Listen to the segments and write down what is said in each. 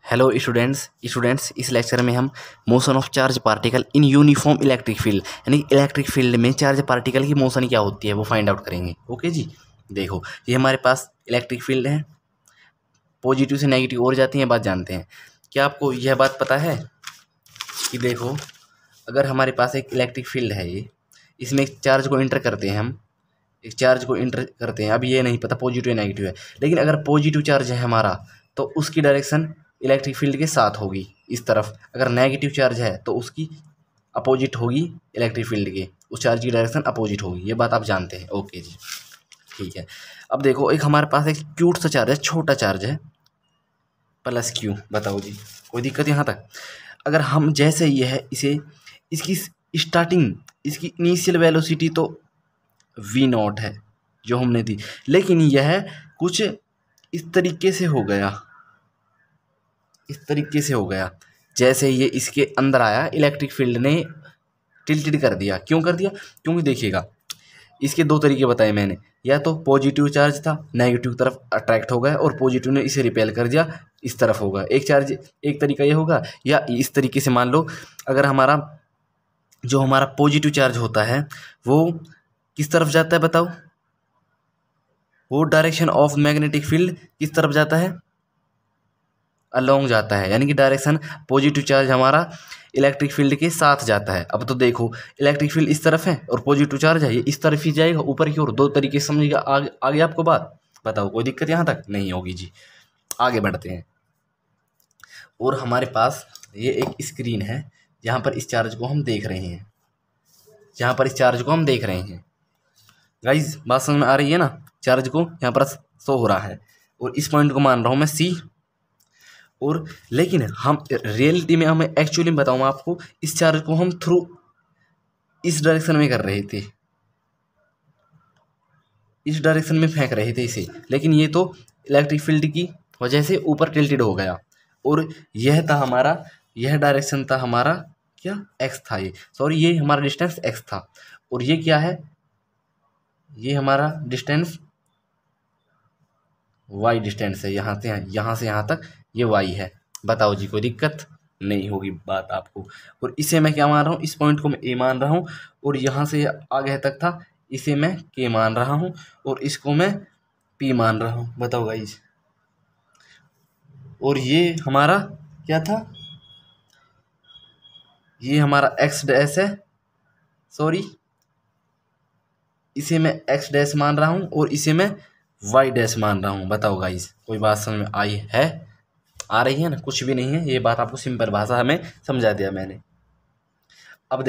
Hello students इस lecture में हम motion of charge particle in uniform electric field यानी इलेक्ट्रिक फील्ड में चार्ज पार्टिकल की मोशन क्या होती है वो फाइंड आउट करेंगे। ओके जी, देखो ये हमारे पास इलेक्ट्रिक फील्ड है, पॉजिटिव से नेगेटिव और जाती है, बात जानते हैं। क्या आपको यह बात पता है कि देखो अगर हमारे पास एक इलेक्ट्रिक फील्ड है, ये इसमें एक चार्ज को इंटर करते हैं, हम एक चार्ज को इंटर करते हैं। अब ये नहीं पता पॉजिटिव या नेगेटिव है, लेकिन अगर पॉजिटिव चार्ज है हमारा तो उसकी डायरेक्शन इलेक्ट्रिक फील्ड के साथ होगी इस तरफ। अगर नेगेटिव चार्ज है तो उसकी अपोजिट होगी, इलेक्ट्रिक फील्ड के उस चार्ज की डायरेक्शन अपोजिट होगी। ये बात आप जानते हैं। ओके जी, ठीक है। अब देखो एक हमारे पास एक क्यूट सा चार्ज है, छोटा चार्ज है, प्लस क्यू। बताओ जी, कोई दिक्कत यहाँ तक? अगर हम जैसे ये है इसे, इसकी स्टार्टिंग, इसकी इनिशियल वेलोसिटी तो v0 है जो हमने दी, लेकिन यह कुछ इस तरीके से हो गया, इस तरीके से हो गया। जैसे ये इसके अंदर आया, इलेक्ट्रिक फील्ड ने टिल्टेड कर दिया। क्यों कर दिया? क्योंकि देखिएगा इसके दो तरीके बताए मैंने, या तो पॉजिटिव चार्ज था नेगेटिव तरफ अट्रैक्ट हो गया और पॉजिटिव ने इसे रिपेल कर दिया, इस तरफ होगा एक चार्ज। एक तरीका ये होगा, या इस तरीके से मान लो अगर हमारा जो हमारा पॉजिटिव चार्ज होता है वो किस तरफ जाता है बताओ? वो डायरेक्शन ऑफ मैग्नेटिक फील्ड किस तरफ जाता है? अलोंग जाता है, यानी कि डायरेक्शन पॉजिटिव चार्ज हमारा इलेक्ट्रिक फील्ड के साथ जाता है। अब तो देखो इलेक्ट्रिक फील्ड इस तरफ है और पॉजिटिव चार्ज है, ये इस तरफ ही जाएगा ऊपर की ओर। दो तरीके से समझिएगा। आगे आपको बात बताओ, कोई दिक्कत यहाँ तक नहीं होगी जी। आगे बढ़ते हैं। और हमारे पास ये एक स्क्रीन है जहाँ पर इस चार्ज को हम देख रहे हैं, जहाँ पर इस चार्ज को हम देख रहे हैं। गाइज बात समझ में आ रही है ना? चार्ज को यहाँ पर शो हो रहा है और इस पॉइंट को मान रहा हूँ मैं C। और लेकिन हम रियलिटी में, हमें एक्चुअली बताऊँ आपको, इस चार्ज को हम थ्रू इस डायरेक्शन में कर रहे थे, इस डायरेक्शन में फेंक रहे थे इसे, लेकिन ये तो इलेक्ट्रिक फील्ड की वजह से ऊपर टिल्टेड हो गया। और यह था हमारा, यह डायरेक्शन था हमारा क्या? एक्स था। ये सॉरी, ये हमारा डिस्टेंस एक्स था और ये क्या है? ये हमारा डिस्टेंस वाई डिस्टेंस है। यहाँ से यहाँ तक ये वाई है। बताओ जी, कोई दिक्कत नहीं होगी बात आपको। और इसे मैं क्या मान रहा हूँ? इस पॉइंट को मैं ए मान रहा हूँ और यहाँ से आगे तक था इसे मैं के मान रहा हूँ और इसको मैं पी मान रहा हूँ। बताओ गाइज, और ये हमारा क्या था? ये हमारा एक्स डैश है, सॉरी इसे मैं एक्स डैश मान रहा हूँ और इसे मैं वाई डैश मान रहा हूँ। बताओ गाइज, कोई बात समझ में आई है? आ रही है ना? कुछ भी नहीं है, ये बात आपको सिंपल भाषा में समझा दिया मैंने। अब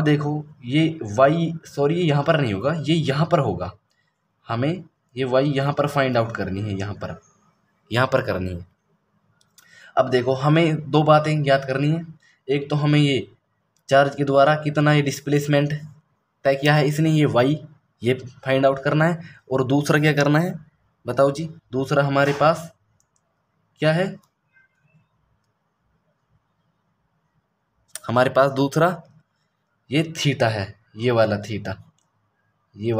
देखो ये वाई, सॉरी ये यहाँ पर नहीं होगा, ये यहाँ पर होगा। हमें ये वाई यहाँ पर फाइंड आउट करनी है, यहाँ पर करनी है। अब देखो हमें दो बातें ज्ञात करनी है। एक तो हमें ये चार्ज के द्वारा कितना ये डिस्प्लेसमेंट तय किया है इसने, ये वाई, ये फाइंड आउट करना है। और दूसरा क्या करना है बताओ जी? दूसरा हमारे पास क्या है? हमारे पास दूसरा ये थीटा है, ये वाला थीटा, ये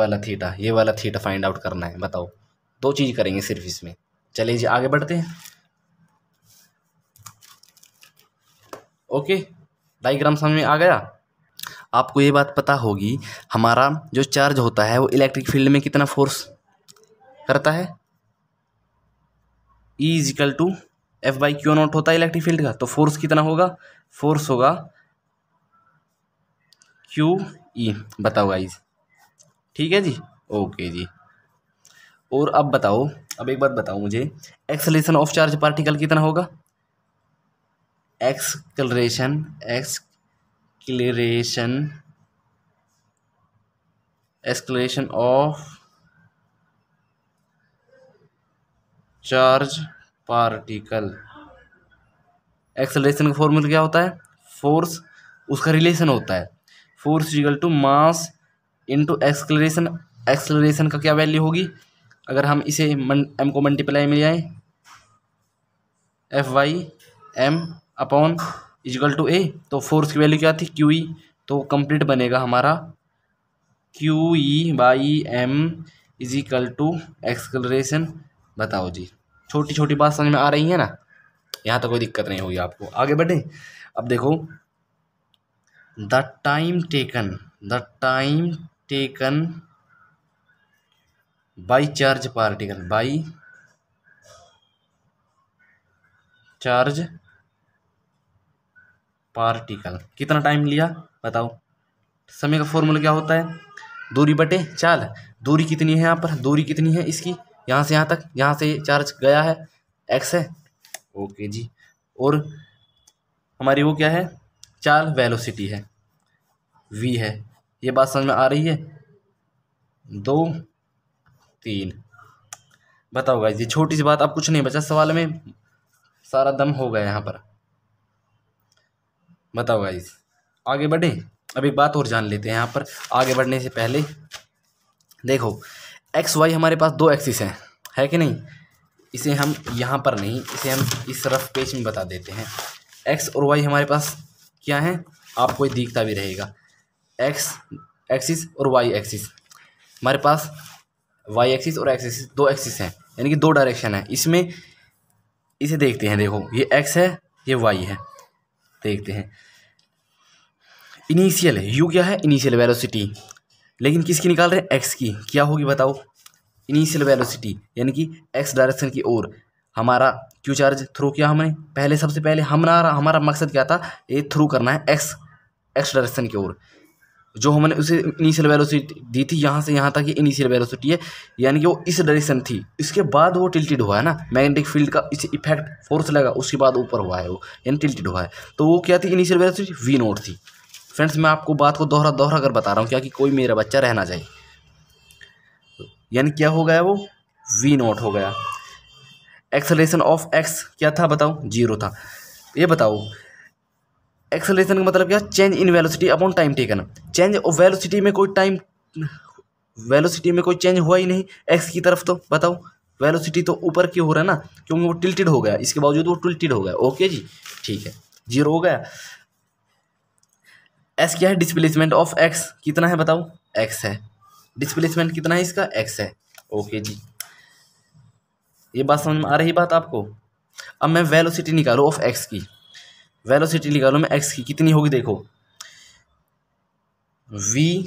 वाला थीटा फाइंड आउट करना है। बताओ, दो चीज करेंगे सिर्फ इसमें। चलिए जी आगे बढ़ते हैं। ओके, डायग्राम समझ में आ गया? आपको ये बात पता होगी, हमारा जो चार्ज होता है वो इलेक्ट्रिक फील्ड में कितना फोर्स करता है? E is equal to F by q naught होता है इलेक्ट्रिक फील्ड का। तो फोर्स कितना होगा? फोर्स होगा क्यू ई। बताओ गाइज, ठीक है जी? ओके जी। और अब बताओ, अब एक बात बताओ मुझे, एक्सेलरेशन ऑफ चार्ज पार्टिकल कितना होगा? Acceleration of charge particle. Acceleration का फॉर्मूला क्या होता है? फोर्स, उसका रिलेशन होता है force equal to mass into acceleration. Acceleration का क्या वैल्यू होगी? अगर हम इसे एम को मल्टीप्लाई में ले आए, F Y M upon equal to A, तो फोर्स की वैल्यू क्या थी? Q E. तो कंप्लीट बनेगा हमारा Q E by M is equal to acceleration. बताओ जी, छोटी छोटी बात समझ में आ रही है ना? यहाँ तक कोई दिक्कत नहीं होगी आपको। आगे बढ़े। अब देखो the time taken by charge particle कितना टाइम लिया बताओ। समय का फॉर्मूला क्या होता है, दूरी बटे चाल। दूरी कितनी है यहाँ पर, दूरी कितनी है इसकी, यहाँ से यहाँ तक, यहाँ से चार्ज गया है, x है। ओके जी। और हमारी वो क्या है, चाल वेलोसिटी है, v है। ये बात समझ में आ रही है। 2 3 बताओ गाइस, ये छोटी सी बात, अब कुछ नहीं बचा सवाल में, सारा दम हो गया यहाँ पर। बताओ गाइस आगे बढ़े। अब एक बात और जान लेते हैं यहाँ पर आगे बढ़ने से पहले। देखो एक्स वाई हमारे पास 2 एक्सिस हैं, है कि नहीं। इसे हम यहाँ पर नहीं, इसे हम इस रफ पेज में बता देते हैं। एक्स और वाई हमारे पास क्या है, आपको ये दिखता भी रहेगा। एक्स एक्सिस और वाई एक्सिस, हमारे पास वाई एक्सिस और एक्स एक्सिस 2 एक्सिस हैं, यानी कि 2 डायरेक्शन है इसमें। इसे देखते हैं, देखो ये एक्स है, ये वाई है। देखते हैं इनिशियल है, यू क्या है, इनिशियल वेलोसिटी। लेकिन किसकी निकाल रहे हैं, एक्स की। क्या होगी बताओ, इनिशियल वेलोसिटी यानी कि एक्स डायरेक्शन की ओर हमारा क्यू चार्ज थ्रू किया हमने। पहले सबसे पहले हमारा मकसद क्या था, ये थ्रू करना है एक्स डायरेक्शन की ओर। जो हमने उसे इनिशियल वेलोसिटी दी थी, यहाँ से यहाँ तक ये इनिशियल वेलोसिटी है, यानी कि वो इस डायरेक्शन थी। इसके बाद वो टिल्टेड हुआ है ना, मैग्नेटिक फील्ड का इसे इफेक्ट फोर्स लगा, उसके बाद ऊपर हुआ है वो, यानी टिल्टेड हुआ है। तो वो क्या थी, इनिशियल वेलोसिटी v नॉट थी। फ्रेंड्स मैं आपको बात को दोहरा कर बता रहा हूँ, क्या कि कोई मेरा बच्चा रह ना जाए। यानी क्या हो गया, वो v नॉट हो गया। एक्सेलरेशन ऑफ x क्या था बताओ, 0 था। ये बताओ एक्सेलरेशन का मतलब क्या, change in velocity upon time taken. Change of velocity में कोई चेंज हुआ ही नहीं x की तरफ। तो बताओ वेलोसिटी तो ऊपर की हो रहा है ना, क्योंकि वो टिल्टेड हो गया, इसके बावजूद वो टिल्टेड हो गया। ओके जी ठीक है, 0 हो गया। s क्या है, डिस्प्लेसमेंट ऑफ x कितना है बताओ, x है। डिस्प्लेसमेंट कितना है इसका, x है। ओके जी, ये बात समझ में आ रही बात आपको। अब मैं वेलोसिटी निकालूँ ऑफ x की, वेलोसिटी निकालो मैं x की, कितनी होगी देखो, v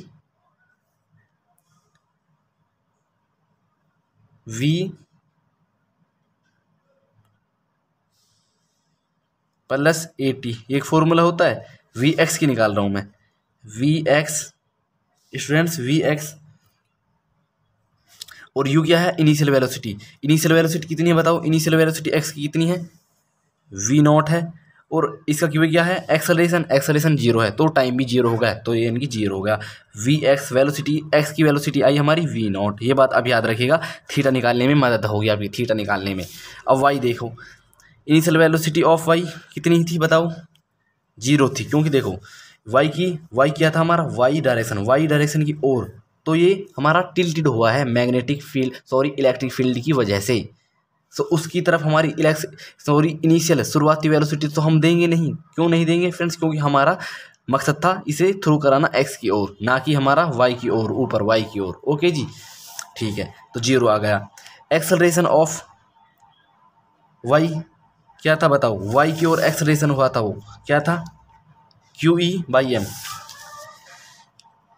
प्लस AT, एक फॉर्मूला होता है। vx की निकाल रहा हूँ मैं, vx स्टूडेंट्स, vx और u क्या है, इनिशियल वेलोसिटी। इनिशियल वेलोसिटी कितनी है बताओ, इनिशियल वेलोसिटी x की कितनी है, v नॉट है। और इसका क्यों क्या है, एक्सेलरेशन 0 है, तो टाइम भी 0 होगा, तो ये यानी कि 0 हो गया। vx वेलोसिटी, x की वेलोसिटी आई हमारी v नॉट। ये बात अब याद रखिएगा, थीटा निकालने में मदद होगी आपकी, थीटा निकालने में। अब y देखो, इनिशियल वेलोसिटी ऑफ y कितनी थी बताओ, 0 थी, क्योंकि देखो y क्या था हमारा, y डायरेक्शन की ओर। तो ये हमारा टिल्टेड हुआ है मैग्नेटिक फील्ड, इलेक्ट्रिक फील्ड की वजह से। तो उसकी तरफ हमारी इनिशियल शुरुआती वेलोसिटी तो हम देंगे नहीं। क्यों नहीं देंगे फ्रेंड्स, क्योंकि हमारा मकसद था इसे थ्रू कराना x की ओर, ना कि हमारा y की ओर, ऊपर y की ओर। ओके जी ठीक है, तो 0 आ गया। एक्सेलरेशन ऑफ y क्या था बताओ, y की ओर एक्सेलरेशन हुआ था, वो क्या था, QE/m।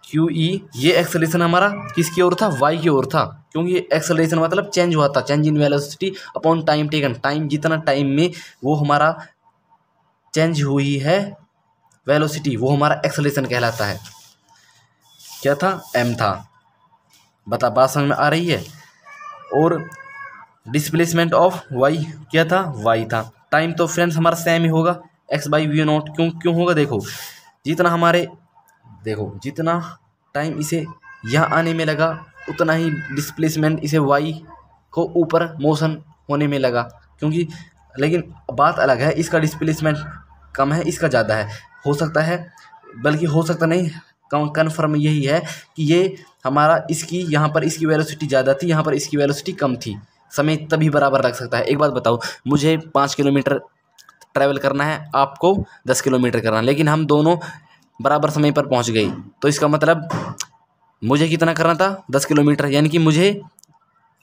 ये एक्सेलरेशन हमारा किसकी ओर था, y की ओर था, क्योंकि ये एक्सेलरेशन मतलब चेंज हुआ था, change in velocity upon time taken. Time, जितना टाइम में वो हमारा चेंज हुई है वेलोसिटी, वो हमारा एक्सेलरेशन कहलाता है। क्या था, m था। बात समझ में आ रही है। और डिस्प्लेसमेंट ऑफ y क्या था, y था। टाइम तो फ्रेंड्स हमारा सेम ही होगा, x/v नॉट। क्यों होगा, जितना टाइम इसे यहाँ आने में लगा, उतना ही डिस्प्लेसमेंट इसे y को ऊपर मोशन होने में लगा। क्योंकि लेकिन बात अलग है, इसका डिस्प्लेसमेंट कम है, इसका ज़्यादा है। हो सकता है, बल्कि हो सकता नहीं, कन्फर्म यही है कि ये हमारा इसकी यहाँ पर इसकी वेलोसिटी ज़्यादा थी, यहाँ पर इसकी वेलोसिटी कम थी। समय तभी बराबर लग सकता है। एक बात बताओ, मुझे 5 किलोमीटर ट्रैवल करना है, आपको 10 किलोमीटर करना है, लेकिन हम दोनों बराबर समय पर पहुंच गए, तो इसका मतलब मुझे कितना करना था, 10 किलोमीटर, यानी कि मुझे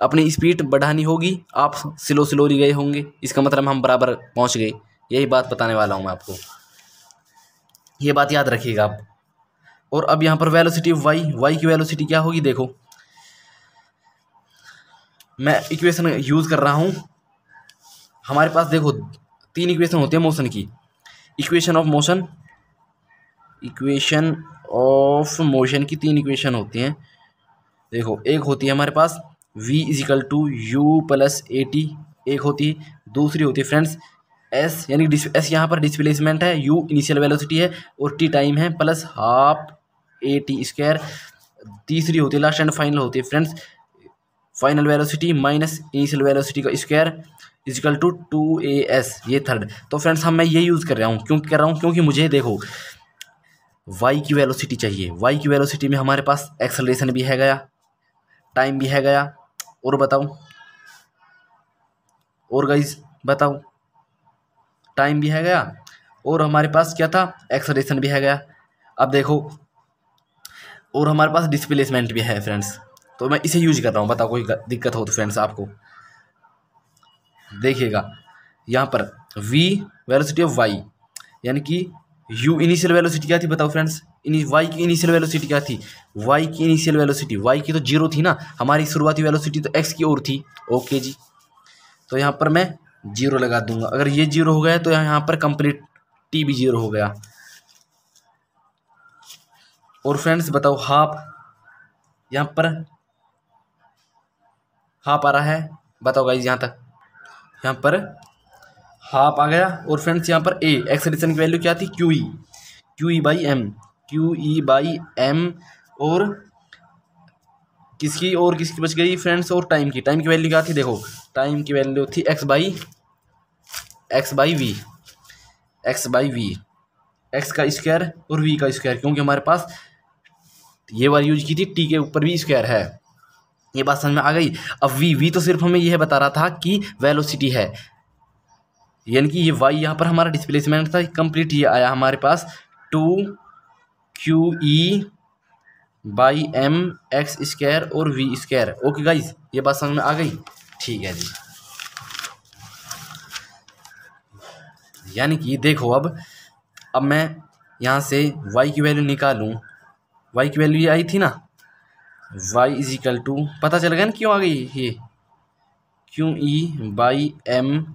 अपनी स्पीड बढ़ानी होगी, आप स्लोली गए होंगे, इसका मतलब हम बराबर पहुंच गए। यही बात बताने वाला हूं मैं आपको, ये बात याद रखिएगा आप। और अब यहाँ पर वेलोसिटी वाई की वेलोसिटी क्या होगी, देखो मैं इक्वेशन यूज़ कर रहा हूँ। हमारे पास देखो 3 इक्वेशन होती है मोशन की। इक्वेशन ऑफ मोशन की 3 इक्वेशन होती हैं। देखो एक होती है हमारे पास v is equal to u plus a t, एक होती है, दूसरी होती है फ्रेंड्स एस, यानी एस यहाँ पर डिस्प्लेसमेंट है, यू इनिशियल वेलोसिटी है और टी टाइम है, plus half A T square. तीसरी होती है लास्ट एंड फाइनल होती है friends final velocity minus initial velocity का स्क्वायर इजिकल टू 2as, ये थर्ड। तो फ्रेंड्स हम मैं ये यूज़ कर रहा हूँ, क्यों कर रहा हूँ, क्योंकि मुझे देखो y की वेलोसिटी चाहिए। y की वेलोसिटी में हमारे पास एक्सेलरेशन भी है गया, टाइम भी है गया, और बताओ, और गाइस बताओ, टाइम भी है गया और हमारे पास क्या था, एक्सेलरेशन भी है गया। अब देखो और हमारे पास डिस्प्लेसमेंट भी है फ्रेंड्स, तो मैं इसे यूज कर रहा हूँ। बताओ कोई दिक्कत हो तो फ्रेंड्स आपको देखिएगा यहाँ पर v वेलोसिटी ऑफ y, यानी कि u इनिशियल वेलोसिटी क्या थी बताओ फ्रेंड्स, y की इनिशियल वेलोसिटी क्या थी, y की इनिशियल वेलोसिटी, y की तो 0 थी ना, हमारी शुरुआती वेलोसिटी तो x की ओर थी। ओके जी, तो यहाँ पर मैं 0 लगा दूंगा। अगर ये 0 हो गया तो यहाँ पर कंप्लीट t भी 0 हो गया। और फ्रेंड्स बताओ हाफ, यहाँ पर हाफ आ रहा है, बताओ गाइज यहाँ तक, यहाँ पर हाफ आ गया। और फ्रेंड्स यहाँ पर ए एक्सेलरेशन की वैल्यू क्या थी, क्यू ई बाई एम, और किसकी बच गई फ्रेंड्स, और टाइम की वैल्यू क्या थी, देखो टाइम की वैल्यू थी एक्स बाई वी, एक्स का स्क्वायर और वी का स्क्वायर, क्योंकि हमारे पास ये वाली यूज की थी, टी के ऊपर भी स्क्वायर है। ये बात समझ में आ गई। अब वी तो सिर्फ हमें यह बता रहा था कि वेलोसिटी है, यानी कि ये वाई यहाँ पर हमारा डिस्प्लेसमेंट था कंप्लीट। ये आया हमारे पास 2QE by m x square और वी स्क्वायर। ओके गाइज, ये बात समझ में आ गई, ठीक है जी। यानी कि देखो अब मैं यहाँ से y की वैल्यू निकालूँ, y की वैल्यू ये आई थी ना, y इजिकल टू, पता चल गया ना क्यों आ गई ये, QE by m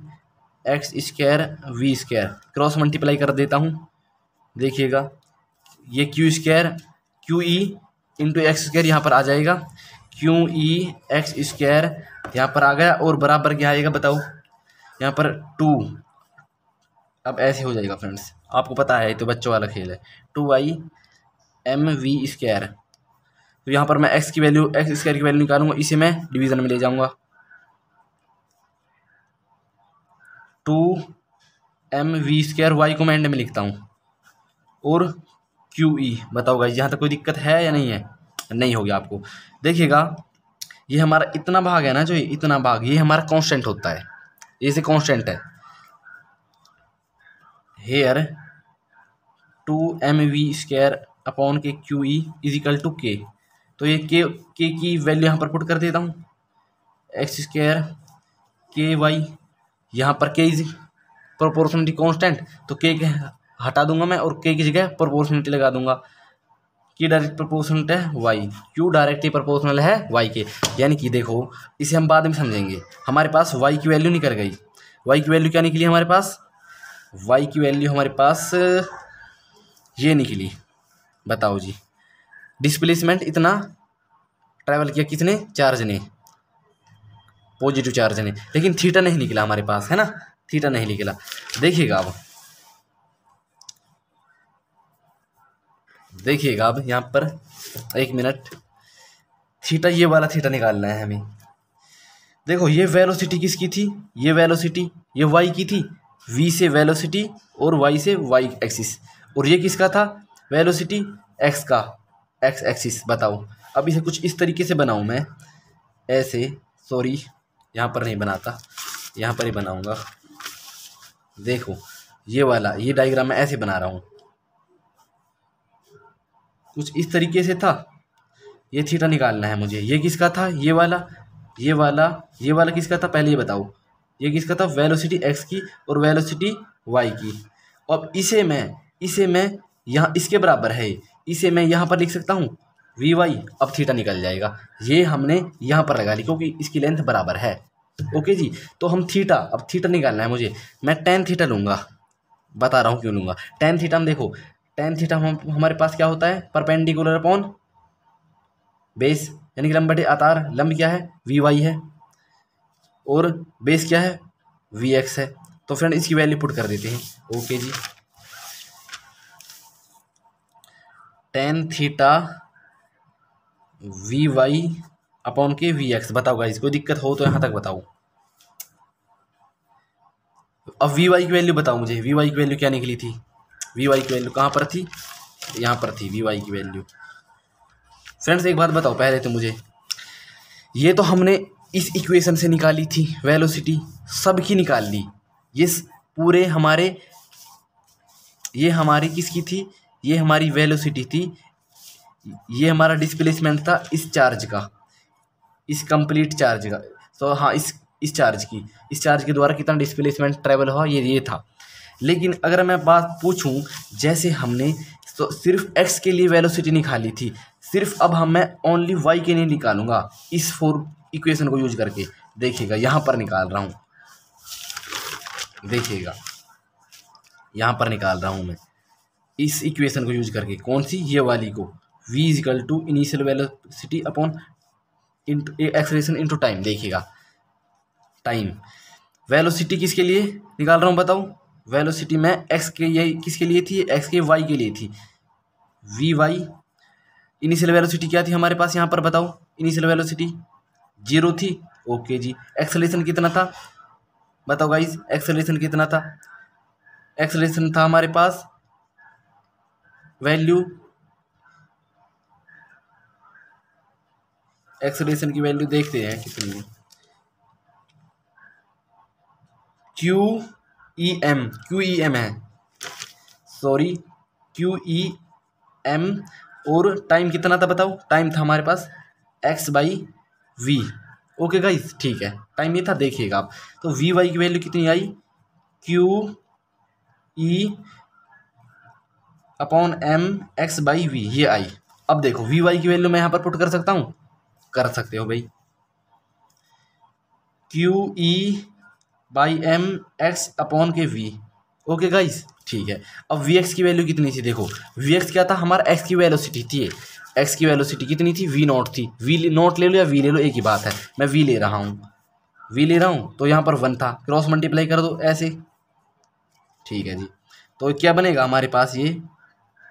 x square v square, cross multiply कर देता हूँ, देखिएगा ये q e into x square यहाँ पर आ जाएगा, QE एक्स स्क्वायर यहाँ पर आ गया, और बराबर क्या आएगा बताओ, यहाँ पर 2। अब ऐसे हो जाएगा फ्रेंड्स, आपको पता है तो बच्चों वाला खेल है, 2y एम वी स्क्वायर। तो यहाँ पर मैं एक्स स्क्वायर की वैल्यू निकालूंगा, इसे मैं डिवीजन में ले जाऊंगा, 2mv स्क्वायर, वाई को मैं एंड में लिखता हूँ, और QE। बताओ गाइस यहाँ तक कोई दिक्कत है या नहीं है, नहीं होगी आपको। देखिएगा ये हमारा इतना भाग है ना, जो इतना भाग ये हमारा कांस्टेंट होता है, ये से कांस्टेंट है हेयर 2mv स्क्वायर अपॉन के QE इजिकल टू के। तो ये के की वैल्यू यहाँ पर पुट कर देता हूँ, एक्स स्क्वायर के वाई, यहाँ पर के इज प्रोपोर्शनलिटी कांस्टेंट, तो के हटा दूंगा मैं और के की जगह प्रोपोर्शनलिटी लगा दूंगा, की डायरेक्ट प्रोपोर्शनल है वाई, क्यू डायरेक्टली प्रोपोर्शनल है वाई के। यानी कि देखो इसे हम बाद में समझेंगे। हमारे पास वाई की वैल्यू निकल गई, वाई की वैल्यू क्या निकली हमारे पास, वाई की वैल्यू हमारे पास ये निकली, बताओ जी, डिस्प्लेसमेंट इतना ट्रैवल किया किसने, चार्ज ने, पॉजिटिव चार्ज ने, लेकिन थीटा नहीं निकला हमारे पास, है ना, थीटा नहीं निकला। देखिएगा अब यहाँ पर 1 मिनट, थीटा, ये वाला थीटा निकालना है हमें। देखो ये वेलोसिटी किसकी थी, ये वेलोसिटी ये वाई की थी, वी से वेलोसिटी और वाई से वाई एक्सिस, और ये किसका था, वेलोसिटी एक्स का, एक्स एक्सिस। बताओ अब इसे कुछ इस तरीके से बनाऊं मैं, ऐसे, सॉरी यहाँ पर नहीं बनाता, यहाँ पर ही बनाऊंगा। देखो ये वाला, ये डायग्राम मैं ऐसे बना रहा हूँ, कुछ इस तरीके से था, ये थीटा निकालना है मुझे। ये किसका था, ये वाला, ये वाला किसका था पहले ये बताओ, ये किसका था, वेलोसिटी एक्स की और वेलोसिटी वाई की। अब इसे मैं यहाँ इसके बराबर है, इसे मैं यहाँ पर लिख सकता हूँ वी वाई। अब थीटा निकल जाएगा, ये हमने यहाँ पर लगा ली क्योंकि इसकी लेंथ बराबर है। ओके जी, तो हम थीटा, अब थीटा निकालना है मुझे, मैं टेन थीटा लूँगा, बता रहा हूँ क्यों लूँगा टेन थीटा। हम देखो टेन थीटा हमारे पास क्या होता है, परपेंडिकुलर अपॉन बेस, यानी कि लंब बटे आधार। लंब क्या है, वी वाई है, और बेस क्या है, वी एक्स है। तो फ्रेंड इसकी वैल्यू पुट कर देते हैं। ओके जी, tan theta v y upon के वी एक्स। बताओ गाइस, कोई दिक्कत हो तो यहाँ तक बताओ। अब वी वाई की वैल्यू बताओ मुझे, वी वाई की वैल्यू क्या निकली थी, वी वाई की वैल्यू कहाँ पर थी, यहाँ पर थी वी वाई की वैल्यू। फ्रेंड्स एक बात बताओ पहले तो मुझे, ये तो हमने इस इक्वेशन से निकाली थी वेलोसिटी, सब की निकाल ली। ये पूरे हमारे, ये हमारी किसकी थी, ये हमारी वेलोसिटी थी, ये हमारा डिस्प्लेसमेंट था इस चार्ज का, इस कंप्लीट चार्ज का। तो हाँ, इस चार्ज के द्वारा कितना डिस्प्लेसमेंट ट्रेवल हुआ, ये था। लेकिन अगर मैं बात पूछूं, जैसे हमने तो सिर्फ एक्स के लिए वेलोसिटी निकाली थी, सिर्फ अब मैं ओनली वाई के लिए निकालूंगा इस फोर इक्वेशन को यूज करके। देखिएगा यहाँ पर निकाल रहा हूँ, देखिएगा यहाँ पर निकाल रहा हूँ मैं इस इक्वेशन को यूज करके। कौन सी, ये वाली को, v is equal to initial velocity upon acceleration into time. देखिएगा टाइम, वेलोसिटी किसके लिए निकाल रहा हूँ बताओ, वेलोसिटी मैं एक्स के, ये किसके लिए थी, एक्स के वाई के लिए थी, वी वाई। इनिशियल वेलोसिटी क्या थी हमारे पास यहाँ पर बताओ, इनिशियल वेलोसिटी 0 थी। ओके जी, एक्सेलरेशन कितना था बताओ गाइस, एक्सेलरेशन कितना था, एक्सेलरेशन था हमारे पास वैल्यू, एक्सेलरेशन की वैल्यू देखते हैं कितनी है, क्यू ई एम है, सॉरी क्यू ई एम। और टाइम कितना था बताओ, टाइम था हमारे पास X by V. Okay guys, ठीक है, टाइम ये था। देखिएगा आप, तो वी वाई की वैल्यू कितनी आई, Q E upon M X by V, ये आई। अब देखो वी वाई की वैल्यू मैं यहाँ पर पुट कर सकता हूँ, कर सकते हो भाई, q E by m x upon के वी। ओके गाइस, ठीक है। अब वी एक्स की वैल्यू कितनी थी, देखो वी एक्स क्या था, हमारा एक्स की वेलोसिटी थी, एक्स की वेलोसिटी कितनी थी, वी नॉट थी। वी नॉट ले लो या वी ले लो, एक ही बात है, मैं वी ले रहा हूँ, तो यहाँ पर 1 था, क्रॉस मल्टीप्लाई कर दो ऐसे, ठीक है जी। तो क्या बनेगा हमारे पास, ये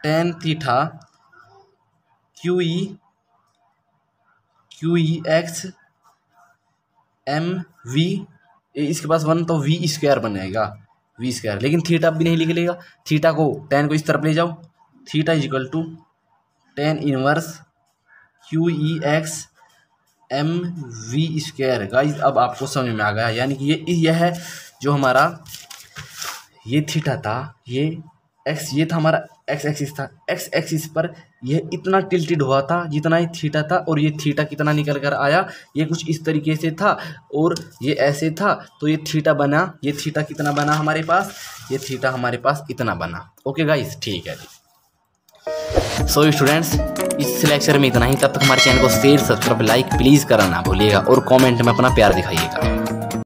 tan theta q e x m v, इसके पास 1, तो वी स्क्वायर बनेगा, वी स्क्वायर। लेकिन थीटा भी नहीं निकलेगा, थीटा को, टेन को इस तरफ ले जाओ, theta is equal to tan inverse q e x m v square. Guys अब आपको समझ में आ गया, यानी कि यह है जो हमारा ये थीटा था, ये एक्स, ये था हमारा एक्स एक्सिस था, एक्स एक्सिस पर यह इतना टिल्टेड हुआ था जितना ये थीटा था, और ये थीटा कितना निकल कर आया, ये कुछ इस तरीके से था और ये ऐसे था, तो ये थीटा बना, ये थीटा कितना बना हमारे पास, ये थीटा हमारे पास इतना बना। ओके गाइस, ठीक है जी। सो स्टूडेंट्स, इस लेक्चर में इतना ही। तब तक हमारे चैनल को शेयर, सब्सक्राइब, लाइक प्लीज़ करना ना भूलिएगा, और कमेंट में अपना प्यार दिखाइएगा।